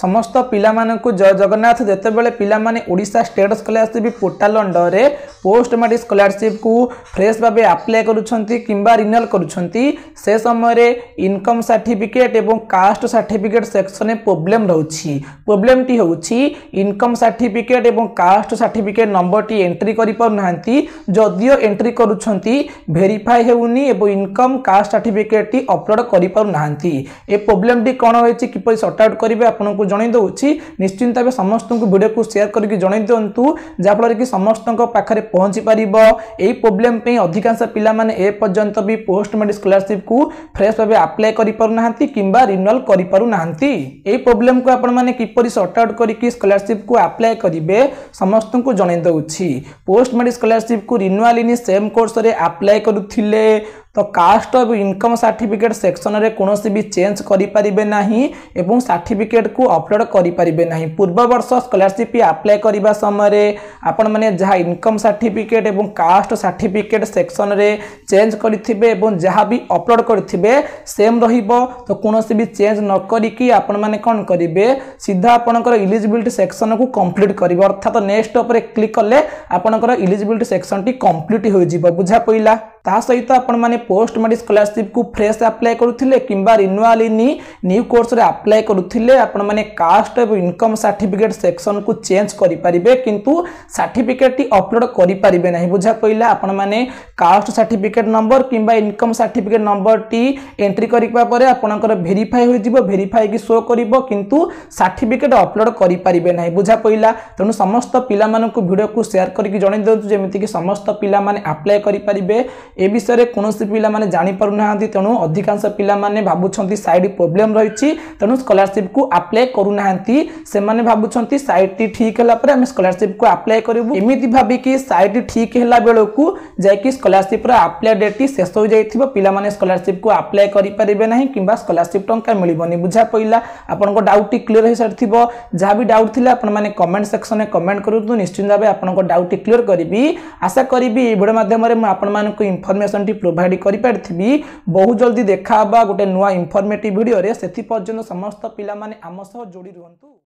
समस्त पिला मानकु जय जगन्नाथ। जेतेबेले पिला माने Odisha state scholarship portal under रे पोस्ट मैट्रिक स्कॉलरशिप को फ्रेश भाबे अप्लाई करूछंती किंबा रिन्यूअल करूछंती से समय रे इनकम सर्टिफिकेट एवं कास्ट सर्टिफिकेट सेक्शन में प्रॉब्लम रहउछि। प्रॉब्लम टी होउछि इनकम सर्टिफिकेट एवं कास्ट सर्टिफिकेट नंबर टी एंट्री करि पर नाहंती, जदियो एंट्री करूछंती वेरीफाई हेउनी एवं इनकम कास्ट सर्टिफिकेट टी अपलोड करि पर नाहंती। ए प्रॉब्लम टी कोन होइछि किपरि सॉर्ट आउट करिवे आपन को जणाई दउछि। निश्चिंत भाबे समस्त को वीडियो को शेयर करके जणाई दियंतु जा फल कि समस्त को पाखरे पहुंची पारिबो। एई प्रॉब्लम पे अधिकांश पिला माने ए पर्यंत भी पोस्ट मैट्रिक स्कॉलरशिप को फ्रेश भाबे अप्लाई करि पर नाहंती किंबा रिन्यूअल करि पारु नाहंती। एई प्रॉब्लम को आपण माने किपरि सॉर्ट आउट करिकि स्कॉलरशिप को अप्लाई करिवे समस्त को जणाई दउछि। पोस्ट मैट्रिक स्कॉलरशिप को रिन्यूअल इन सेम कोर्स रे अप्लाई करूथिले तो कास्ट और इनकम सर्टिफिकेट सेक्शन रे कोनोसी भी चेंज करि परिबे नाही एवं सर्टिफिकेट को अपलोड करि परिबे नाही। पूर्व वर्ष स्कॉलरशिप अप्लाई करिबा समय रे आपण माने जहा इनकम सर्टिफिकेट एवं कास्ट सर्टिफिकेट सेक्शन रे चेंज करिथिबे एवं जहा भी अपलोड करिथिबे सेम रहिबो। तो कोनोसी भी चेंज न करिकि आपण माने कोन करिवे सीधा आपनकर एलिजिबिलिटी सेक्शन को कंप्लीट करिवे, अर्थात नेक्स्ट ऊपर क्लिक करले आपनकर एलिजिबिलिटी सेक्शन टी कंप्लीट हो जिवो। बुझा पइला। ता सहित आपण माने पोस्ट मैट्रिक स्कॉलरशिप को फ्रेश अप्लाई करूथिले किंबा रिन्यूअल इन न्यू कोर्स रे अप्लाई करूथिले आपण माने कास्ट एवं इनकम सर्टिफिकेट सेक्शन को चेंज करि परिबे किंतु सर्टिफिकेट टी अपलोड करि परिबे नाही। बुझा पइला। आपण माने कास्ट सर्टिफिकेट नंबर किंबा इनकम सर्टिफिकेट नंबर टी एंट्री करिपा परे आपनकर वेरीफाई हो जिवो, वेरीफाई की शो करिवो किंतु सर्टिफिकेट अपलोड करि परिबे नाही। बुझा पइला। तनु समस्त पिला मानकु वीडियो को शेयर करके जणाई देउ जेमिति कि समस्त पिला माने अप्लाई करि परिबे। ए विषय कोनोसी पिला माने जानि पारु नाहंती, तेणु अधिकांश पिला माने भाबुछंती साइड प्रॉब्लम रहिछि तेणु स्कॉलरशिप को अप्लाई करू नाहंती। से माने भाबुछंती साइड टी ठीक होला पर हम स्कॉलरशिप को अप्लाई करिवु, एमिति भाबी कि साइड ठीक हैला बेलकु जाय कि स्कॉलरशिप रा अप्लाई डेट टी शेष हो जाइथिबो, पिला माने स्कॉलरशिप को अप्लाई करि परिबे नाही किंबा स्कॉलरशिप टंका मिलिबोनी। बुझा पइला। आपन को डाउट टी क्लियर हो सरथिबो। जहा भी डाउट थिला आपन माने कमेंट सेक्शन में कमेंट करु, निश्चित भाबे आपन को डाउट टी क्लियर करबी। आशा करबी ए वीडियो माध्यम रे म आपन मान को इन्फॉर्मेशन टी प्रोवाइड करि पारथिबी। बहुत जल्दी देखा बा गोटे नुवा इन्फॉर्मेटिव वीडियो रे। सेति पर्यंत समस्त पिला माने आम सह जोड़ी रहंतु।